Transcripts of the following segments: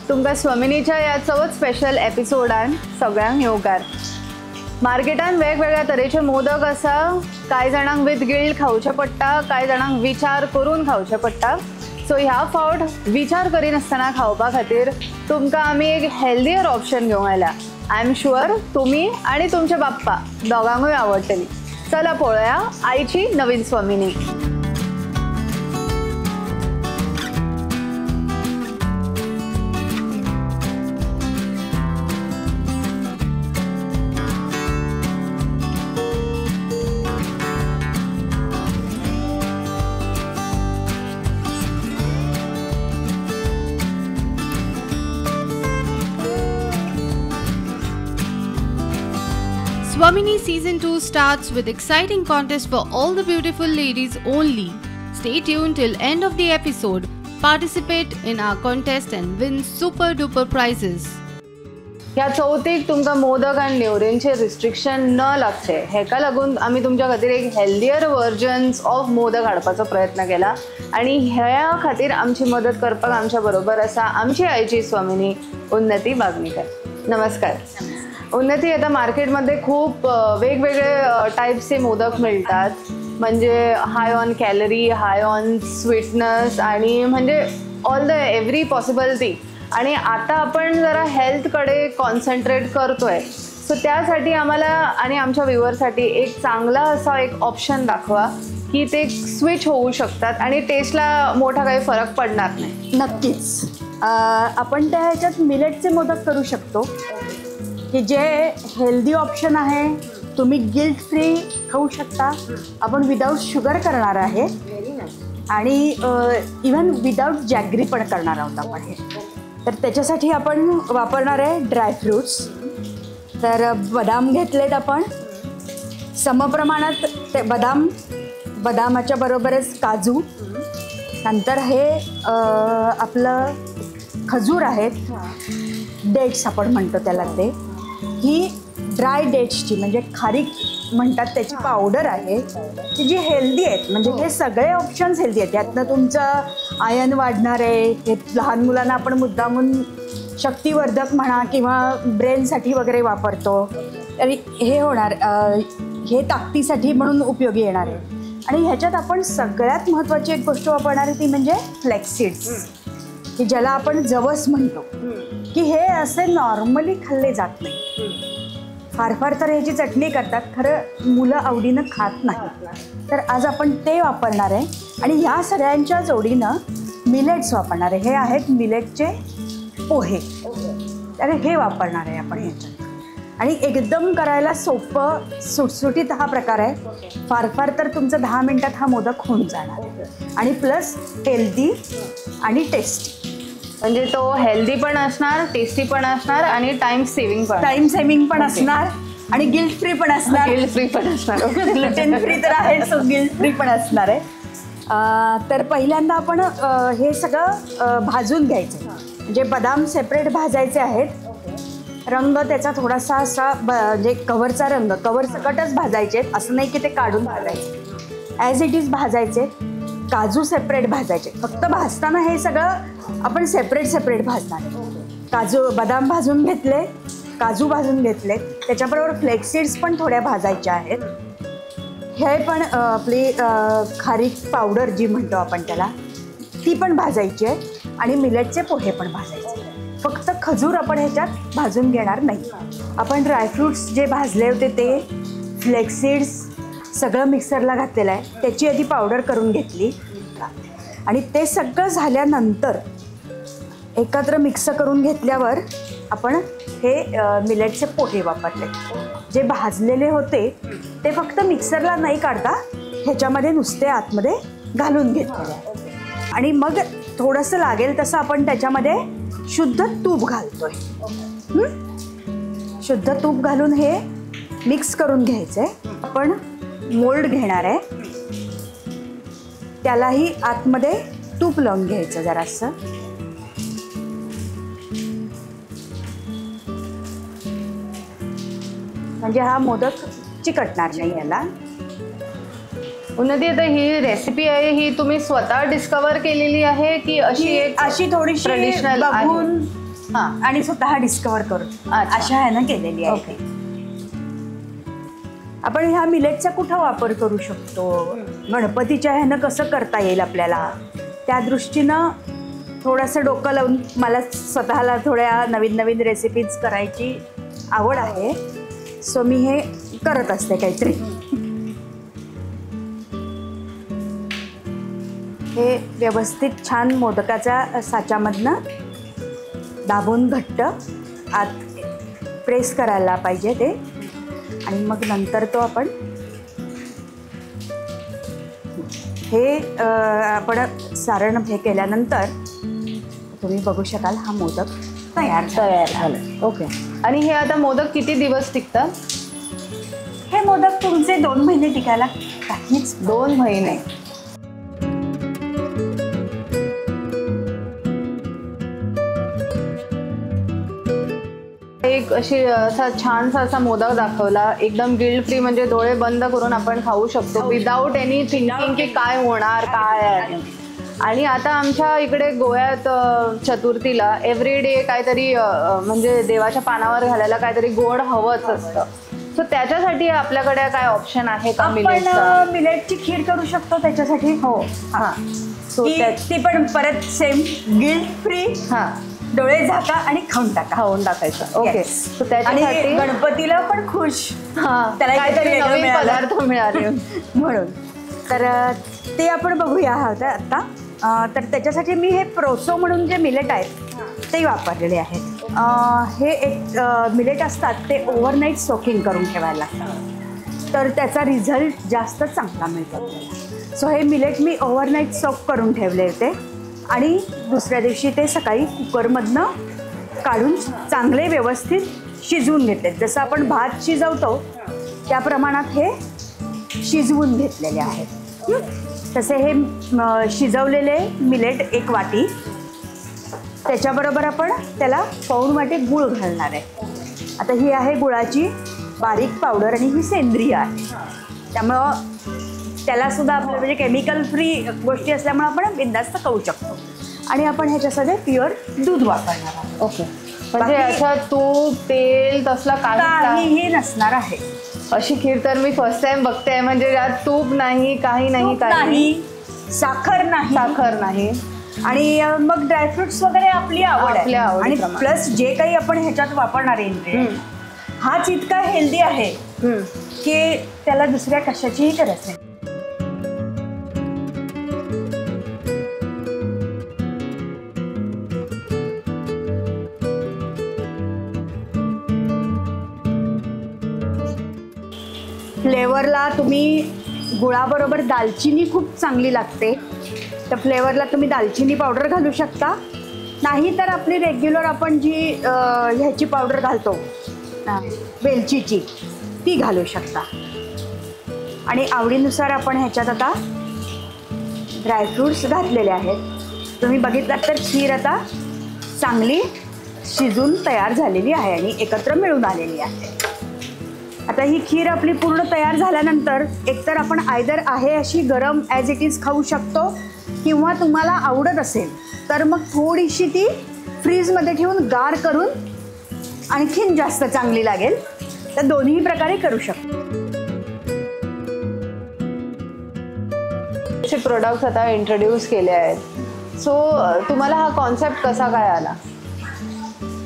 तुमका स्वमिनीच्या या चवथ स्पेशल एपिसोडान सगळ्यांक येवकार। मार्केटान वेगवेगळ्या तरेचे मोदक आसा, कांय जाणांक विथ गिल्ट खावचे पडटा, कांय जाणांक विचार करून खावचे पडटा। सो ह्या फावट विचार करिनासतना खावपा खातीर तुमकां आमी एक हेल्दियर ऑप्शन घेवंक आयल्या। आय एम शुअर तुम्ही आणि तुमचे बाप्पा दोगांकूय आवडटली। चला पळोवया आयची नवीन स्वमिनी। Swamini Season 2 starts with exciting contest for all the beautiful ladies only. Stay tuned till end of the episode. Participate in our contest and win super duper prizes. ह्या चवथीक तुमकां मोदक आनी नेवरेंचे रिस्ट्रिक्शन न लागचे हेका लागून आमी तुमच्या खातीर एक हेल्दियर वर्जन्स ऑफ मोदक हाडपाचो प्रयत्न केला आणि ह्या खातीर आमची मदत करपाक आमच्या बरोबर आसा आमची आयची स्वामिनी उन्नती वागणेकर। नमस्कार उन्नती। आता मार्केटमध्ये खूप वेगवेगळे टाईपचे मोदक मिळतात, म्हणजे high on calorie, high on sweetness आणि म्हणजे all the every possible thing. आणि आता आपण जरा हेल्थकडे कॉन्सन्ट्रेट करतोय, सो त्यासाठी आम्हाला आणि आमच्या व्ह्युअरसाठी एक चांगला असा एक ऑप्शन दाखवा की ते स्विच होऊ शकतात आणि टेस्टला मोठा काही फरक पडणार नाही। नक्कीच आपण त्या ह्याच्यात मिलेटचे मोदक करू शकतो की जे हेल्दी ऑप्शन आहे, तुम्ही गिल्ट फ्री खाऊ शकता। आपण विदाऊट शुगर करणार आहे आणि इवन विदाऊट जॅगरी पण करणार आहोत आपण हे। तर त्याच्यासाठी आपण वापरणार आहे ड्रायफ्रूट्स। तर बदाम घेतलेत आपण समप्रमाणात, ते बदामाच्या बरोबरच काजू, नंतर हे आपलं खजूर आहेत, डेट्स आपण म्हणतो त्याला, ते ही ड्राय डेट्सची म्हणजे खारीक म्हणतात त्याची पावडर आहे की जी हेल्दी आहेत। म्हणजे हे सगळे ऑप्शन्स हेल्दी आहेत, यातनं तुमचं आयर्न वाढणार आहे। हे लहान मुलांना आपण मुद्दामून शक्तिवर्धक म्हणा किंवा ब्रेनसाठी वगैरे वापरतो, तरी हे होणार, हे ताकदीसाठी म्हणून उपयोगी येणार आहे। आणि ह्याच्यात आपण सगळ्यात महत्त्वाची एक गोष्ट वापरणार आहे ती म्हणजे फ्लॅक्स सीड्स, की ज्याला आपण जवस म्हणतो, की हे असे नॉर्मली खाल्ले जात नाही। फार फार तर ह्याची चटणी करतात, खरं मुलं आवडीनं खात नाही। तर आज आपण ते वापरणार आहे आणि ह्या सगळ्यांच्या जोडीनं मिलेट्स वापरणार आहे। हे आहेत मिलेटचे पोहे, तर हे वापरणार आहे आपण ह्याच्यात। आणि एकदम करायला सोपं सुटसुटीत हा प्रकार आहे। फार फार तर तुमचं 10 मिनिटात हा मोदक होऊन जाणार आणि प्लस हेल्दी आणि टेस्टी। म्हणजे तो हेल्दी पण असणार, टेस्टी पण असणार आणि टाइम सेव्हिंग पण असणार आणि गिल्ट फ्री पण असणार। ग्लुटेन फ्री तर आहे, सो गिल्ट फ्री पण असणार आहे। तर पहिल्यांदा आपण हे सगळं भाजून घ्यायचं, म्हणजे बदाम सेपरेट भाजायचे आहेत। रंग त्याचा थोडासा असा म्हणजे कव्हरचा रंग कव्हर सकटच भाजायचे, असं नाही की ते काढून भाजायचे, ॲज इट इज भाजायचे। काजू सेपरेट भाजायचे, फक्त भाजताना हे सगळं आपण सेपरेट भाजणार आहे। बदाम भाजून घेतले, काजू भाजून घेतले, त्याच्याबरोबर फ्लेक्स सीड्स पण थोड्या भाजायच्या आहेत। हे पण आपली खारीक पावडर जी म्हणतो आपण त्याला, ती पण भाजायची आहे आणि मिलेटचे पोहे पण भाजायचे। फक्त खजूर आपण ह्याच्यात भाजून घेणार नाही। आपण ड्रायफ्रूट्स जे भाजले होते ते, फ्लेक्स सीड्स सगळं मिक्सरला घातलेलं आहे, त्याची आधी पावडर करून घेतली आणि ते सगळं झाल्यानंतर एकत्र मिक्स करून घेतल्यावर आपण हे मिलेटचे पोहे वापरले। जे भाजलेले होते ते फक्त मिक्सरला नाही काढता ह्याच्यामध्ये नुसते आतमध्ये घालून घेतले आणि मग थोडंसं लागेल तसं आपण त्याच्यामध्ये शुद्ध तूप घालतोय। शुद्ध तूप घालून हे मिक्स करून घ्यायचंय। आपण मोल्ड घेणार आहे, त्यालाही आतमध्ये तूप लावून घ्यायचं जरासं। म्हणजे हा मोदक चिकटणार नाही याला। उन्नती, आता ही रेसिपी आहे ही तुम्ही स्वतः डिस्कवर केलेली आहे की अशी अशी थोडीशी ट्रेडिशनल बघून करून आणि स्वतः डिस्कवर करून अशा ह्यानं केलेली आहे. आपण ह्या मिलेटचा कुठं वापर करू शकतो, गणपतीच्या ह्यानं कसं करता येईल आपल्याला, त्या दृष्टीनं थोडंसं डोकं लावून मला स्वतःला थोड्या नवीन नवीन रेसिपीज करायची आवड आहे. सो मी हे करत असते काहीतरी. हे व्यवस्थित छान मोदकाच्या साच्यामधनं दाबून घट्ट आत प्रेस करायला पाहिजे ते, आणि मग नंतर तो आपण हे आपण सारण हे केल्यानंतर तुम्ही बघू शकाल हा मोदक तयार झालं. ओके. आणि हे आता मोदक किती दिवस टिकतात? हे मोदक तुमचे 2 महिने टिकायला काहीच. 2 महिने. एक असा छानसा असा मोदक दाखवला, एकदम गिल्ट फ्री, म्हणजे डोळे बंद करून आपण खाऊ शकतो विदाऊट एनी थिंकिंग की काय होणार काय आहे. आणि आता आमच्या इकडे गोव्यात चतुर्थीला एव्हरीडे काहीतरी म्हणजे देवाच्या पानावर घालायला काहीतरी गोड हवंच असतं. सो त्याच्यासाठी आपल्याकडे काय ऑप्शन आहे का? आपण मिलेटची खीर करू शकतो त्याच्यासाठी. हो. हां. सो ती पण परत सेम गिल्ट फ्री. हां. डोळे झाका आणि खाऊन टाकायचं. ओके. सो त्याच्यासाठी गणपतीला पण खुश, त्याला काहीतरी नवीन पदार्थ मिळाले म्हणून. तर ते आपण बघूया आता. तर त्याच्यासाठी मी हे प्रोसो म्हणून जे मिलेट आहेत ते वापरलेले आहेत. हे एक मिलेट असतात ते ओव्हरनाईट सोकिंग करून ठेवायला लागतात, तर त्याचा रिझल्ट जास्त चांगला मिळतो. सो हे मिलेट मी ओव्हरनाईट सोक करून ठेवले होते आणि दुसऱ्या दिवशी ते सकाळी कुकरमधनं काढून चांगले व्यवस्थित शिजवून घेतले. जसं आपण भात शिजवतो त्या प्रमाणात हे शिजवून घेतलेले आहेत. तसे हे शिजवलेले मिलेट 1 वाटी, त्याच्याबरोबर आपण त्याला पाऊण वाटी गूळ घालणार आहे. आता ही आहे गुळाची बारीक पावडर आणि ही सेंद्रिय आहे, त्यामुळं त्याला सुद्धा आपलं म्हणजे केमिकल फ्री गोष्टी असल्यामुळे आपण बिनधास्त खाऊ शकतो. आणि आपण ह्याच्यामध्ये प्युअर दूध वापरणार आहोत. ओके. म्हणजे याच्यात तूप तेल तसला काहीही नसणार आहे. अशी खीर तर मी फर्स्ट टाइम बघते, म्हणजे यात तूप नाही, काही नाही, साखर नाही. आणि मग ड्रायफ्रुट्स वगैरे आपली आवड आहे. आणि प्लस जे काही आपण ह्याच्यात वापरणार आहे हाच इतका हेल्दी आहे की त्याला दुसऱ्या कशाचीही गरज नाही. फ्लेवरला तुम्ही गुळाबरोबर दालचिनी खूप चांगली लागते, तर फ्लेवरला तुम्ही दालचिनी पावडर घालू शकता. नाही तर आपली रेग्युलर आपण जी ह्याची पावडर घालतो वेलचीची ती घालू शकता. आणि आवडीनुसार आपण ह्याच्यात आता ड्रायफ्रूट्स घातलेले आहेत. तुम्ही बघितलात तर खीर आता चांगली शिजून तयार झालेली आहे आणि एकत्र मिळून आलेली आहे. आता ही खीर आपली पूर्ण तयार झाल्यानंतर एकतर आपण आयदर आहे अशी गरम ॲज इट इज खाऊ शकतो, किंवा तुम्हाला आवडत असेल तर मग थोडीशी ती फ्रीजमध्ये ठेवून गार करून आणखीन जास्त चांगली लागेल. तर दोन्ही प्रकारे करू शकतो. प्रोडक्ट्स आता इंट्रोड्यूस केले आहेत. सो तुम्हाला हा कॉन्सेप्ट कसा काय आला?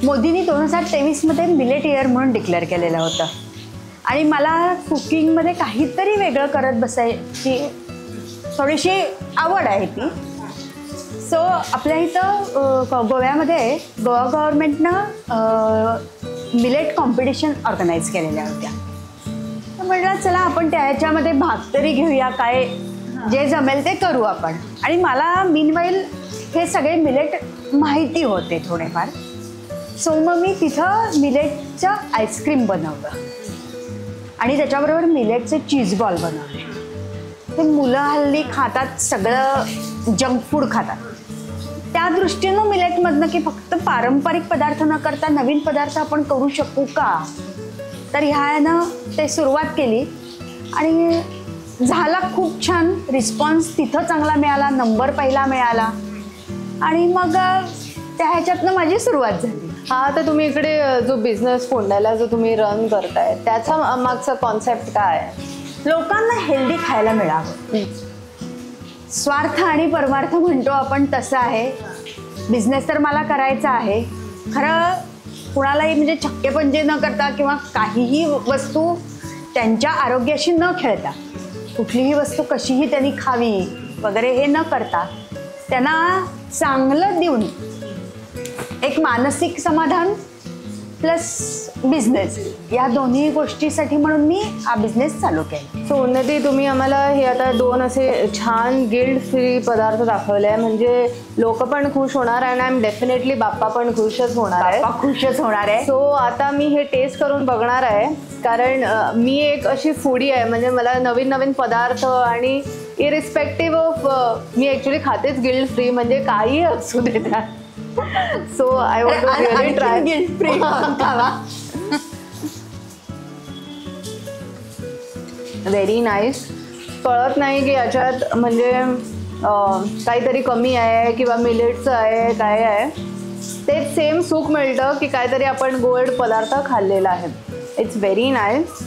मोदींनी 2023मध्ये मिलेट इयर म्हणून डिक्लेअर केलेलं होतं आणि मला कुकिंगमध्ये काहीतरी वेगळं करत बसायची थोडीशी आवड आहे ती. सो आपल्या इथं गोव्यामध्ये गोवा गव्हर्नमेंटनं मिलेट कॉम्पिटिशन ऑर्गनाईज केलेल्या होत्या. तर म्हटलं चला आपण त्याच्यामध्ये भाग तरी घेऊया, काय जे जमेल ते करू आपण. आणि मला मीनवाईल हे सगळे मिलेट माहिती होते थोडेफार. सो मग मी तिथं मिलेटचं आईस्क्रीम बनवलं आणि त्याच्याबरोबर मिलेटचे चीज बॉल बनवले. ते मुलं हल्ली खातात, सगळं जंक फूड खातात. त्या दृष्टीनं मिलेटमधनं की फक्त पारंपरिक पदार्थ न करता नवीन पदार्थ आपण करू शकू का, तर ह्यानं ते सुरुवात केली आणि झाला खूप छान रिस्पॉन्स. तिथं चांगला मिळाला, नंबर पहिला मिळाला आणि मग त्या ह्याच्यातनं माझी सुरुवात झाली. हा आता तुम्ही इकडे जो बिझनेस फोंड्याला जो तुम्ही रन करताय त्याचा मागचा कॉन्सेप्ट काय आहे? लोकांना हेल्दी खायला मिळावं. स्वार्थ आणि परमार्थ म्हणतो आपण तसं आहे. बिझनेस तर मला करायचा आहे, खरं कुणालाही म्हणजे छक्केपंजे न करता किंवा काहीही वस्तू त्यांच्या आरोग्याशी न खेळता, कुठलीही वस्तू कशीही त्यांनी खावी वगैरे हे न करता त्यांना चांगलं देऊन एक मानसिक समाधान प्लस बिझनेस या दोन्ही गोष्टीसाठी म्हणून मी हा बिझनेस चालू केला. सो उन्नती, तुम्ही आम्हाला हे आता 2 असे छान गिल्ट फ्री पदार्थ दाखवले आहे, म्हणजे लोक पण खुश होणार आणि आय एम डेफिनेटली बाप्पा पण खुशच होणार आहे. खुशच होणार आहे. सो आता मी हे टेस्ट करून बघणार आहे, कारण मी एक अशी फूडी आहे, म्हणजे मला नवीन नवीन पदार्थ आणि इरिस्पेक्टिव्ह ऑफ मी ॲक्च्युली खातेच गिल्ट फ्री, म्हणजे काही असू दे त्यात. So I want to really try guilt free खावा. Very nice. कळत नाही की याच्यात म्हणजे काहीतरी कमी आहे किंवा मिलेटचं आहे काय आहे. तेच सेम सुख मिळतं की काहीतरी आपण गोड पदार्थ खाल्लेला आहे. It's very nice.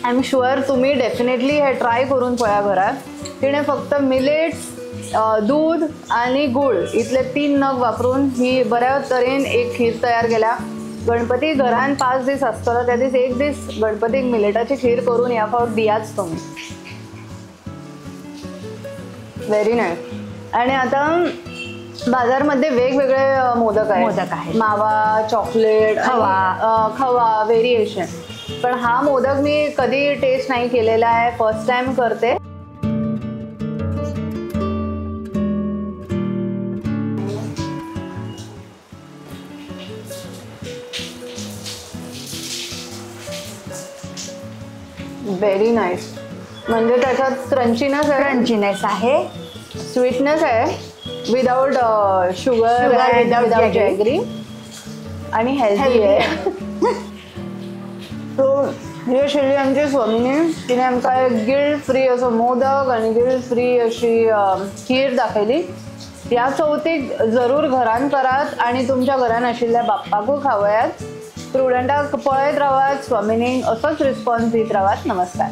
I am sure तुम्ही डेफिनेटली हे ट्राय करून पळा घरात. तिने फक्त मिलेट्स, दूध आणि गूळ इथले 3 नग वापरून ही बऱ्याच तऱ्हेन एक खीर तयार केल्या. गणपती घरान 5 दीस असतो, त्या दीस एक दीस गणपतीक मिलेटाची खीर करून या फावट दियाच तुम्ही. Very nice. आणि आता बाजारमध्ये वेगवेगळे मोदक आहेत. मावा, चॉकलेट, खवा व्हेरिएशन. पण हा मोदक मी कधी टेस्ट नाही केलेला आहे, फर्स्ट टाइम करते. Very nice. म्हणजे त्याच्यात क्रंचीनेस आहे, स्वीटनेस आहे विदाउट शुगर, विदाउट जॅगरी आणि हेल्दी आहे. सो ही शिल्ली आमची स्वामीने, तिने आमकां गिल्ट फ्री असो मोदक आणि गिल्ट फ्री अशी खीर दाखयली. ह्या चवथीक जरूर घरान करात आणि तुमच्या घरान आशिल्ल्या बाप्पाकूय खावयात. प्रुडंटाक पळयत रावात, स्वामिनीक असोच रिस्पॉन्स दीत रावात. नमस्कार.